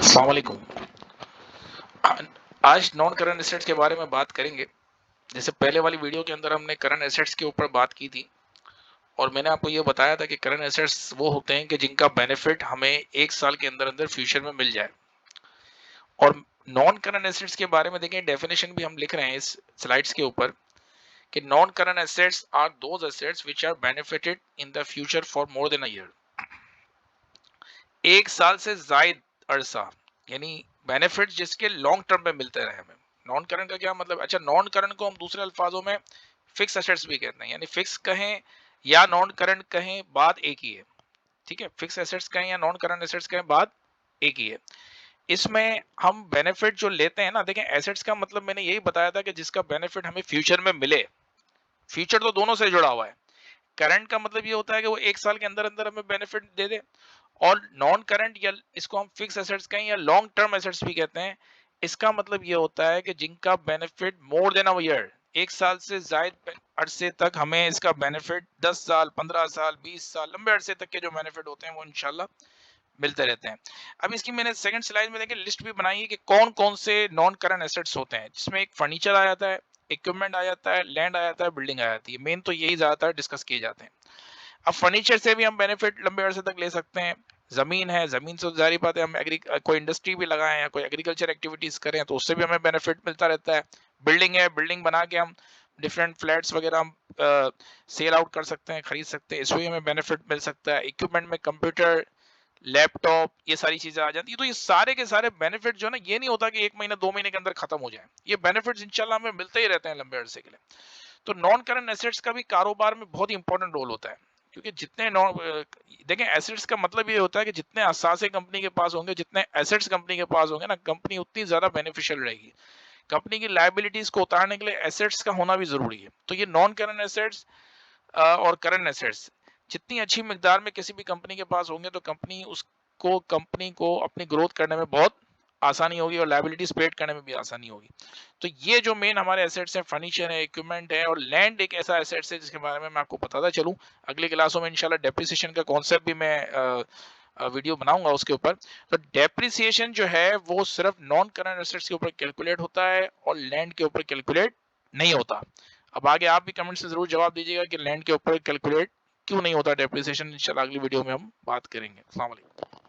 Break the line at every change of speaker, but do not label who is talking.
अस्सलाम वालेकुम। आज नॉन करंट एसेट्स के बारे में बात करेंगे। जैसे पहले वाली वीडियो के अंदर हमने करंट एसेट्स के ऊपर बात की थी और मैंने आपको ये बताया था कि करंट एसेट्स वो होते हैं कि जिनका बेनिफिट हमें 1 साल के अंदर अंदर फ्यूचर में मिल जाए। और नॉन करंट एसेट्स के बारे में देखें, डेफिनेशन भी हम लिख रहे हैं इस स्लाइड्स के ऊपर कि non current assets are those assets which are benefited in the future for more than a year. 1 साल से ज़ायद अरसा, यानी बेनिफिट जिसके लॉन्ग टर्म में मिलते रहे हमें। नॉन करंट का क्या मतलब? अच्छा, नॉन करंट को हम दूसरे अल्फाजों में फिक्स एसेट्स भी कहते हैं, यानी फिक्स कहें या नॉन करंट कहें, बात एक ही है। ठीक है, फिक्स एसेट्स कहें या नॉन करंट एसेट्स कहें, बात एक ही है। इसमें हम बेनिफिट जो लेते हैं ना, देखें एसेट्स का मतलब मैंने यही बताया था कि जिसका बेनिफिट हमें फ्यूचर में मिले। फ्यूचर तो दोनों से जुड़ा हुआ है। करंट का मतलब ये होता है कि वो 1 साल के अंदर अंदर हमें बेनिफिट दे दे, और नॉन करंट या इसको हम फिक्स एसेट्स कहें या लॉन्ग टर्म एसेट्स भी कहते हैं, इसका मतलब ये होता है कि जिनका benefit more than a year, 1 साल से ज्यादा अरसे तक हमें इसका बेनिफिट 10 साल, 15 साल, 20 साल, लंबे अरसे तक के जो बेनिफिट होते हैं वो इंशाल्लाह मिलते रहते हैं। अब इसकी मैंने सेकंड स्लाइड में देखिए लिस्ट भी बनाई है कि कौन कौन से नॉन करंट एसेट्स होते हैं, जिसमें एक फर्नीचर आ जाता है, इक्विपमेंट आ जाता है, लैंड आ जाता है, बिल्डिंग आ जाती है। मेन तो यही ज्यादातर डिस्कस किए जाते हैं। अब फर्नीचर से भी हम बेनिफिट लंबे अरसे तक ले सकते हैं। जमीन है, जमीन से जारी बात है, हम कोई इंडस्ट्री भी लगाएं या कोई एग्रीकल्चर एक्टिविटीज करें तो उससे भी हमें बेनिफिट मिलता रहता है। बिल्डिंग है, बिल्डिंग बना के हम डिफरेंट फ्लैट्स वगैरह हम सेल आउट कर सकते हैं, खरीद सकते हैं, इसमें भी हमें बेनिफिट मिल सकता है। इक्विपमेंट में कंप्यूटर, लैपटॉप, ये सारी चीजें आ जाती है। तो ये सारे के सारे बेनिफिट जो है ना, ये नहीं होता कि 1 महीना 2 महीने के अंदर खत्म हो जाए। ये बेनिफिट्स इंशाल्लाह हमें मिलते ही रहते हैं लंबे अरसे के लिए। तो नॉन करंट एसेट्स का भी कारोबार में बहुत ही इंपॉर्टेंट रोल होता है, क्योंकि जितने देखें एसेट्स का मतलब ये होता है कि जितने असासे कंपनी के पास होंगे, जितने एसेट्स कंपनी के पास होंगे ना, कंपनी उतनी ज्यादा बेनिफिशियल रहेगी। कंपनी की लायबिलिटीज को उतारने के लिए एसेट्स का होना भी जरूरी है। तो ये नॉन करंट एसेट्स और करंट एसेट्स जितनी अच्छी मिकदार में किसी भी कंपनी के पास होंगे तो कंपनी को अपनी ग्रोथ करने में बहुत आसानी होगी और लायबिलिटीज पेड करने में भी आसानी होगी। तो ये जो मेन हमारे एसेट्स हैं, फर्नीचर है, इक्विपमेंट है, और लैंड एक ऐसा एसेट्स है जिसके बारे में मैं आपको बताता चलूं। अगली क्लासों में इंशाल्लाह डेप्रिसिएशन का कॉन्सेप्ट भी मैं वीडियो बनाऊंगा उसके ऊपर। तो डेप्रिसिएशन जो है वो सिर्फ नॉन करंट एसेट्स के ऊपर कैलकुलेट होता है और लैंड के ऊपर कैलकुलेट नहीं होता। अब आगे आप भी कमेंट से जरूर जवाब दीजिएगा कि लैंड के ऊपर कैलकुलेट क्यों नहीं होता डेप्रिसिएशन। इंशाल्लाह अगली वीडियो में हम बात करेंगे। अस्सलाम वालेकुम।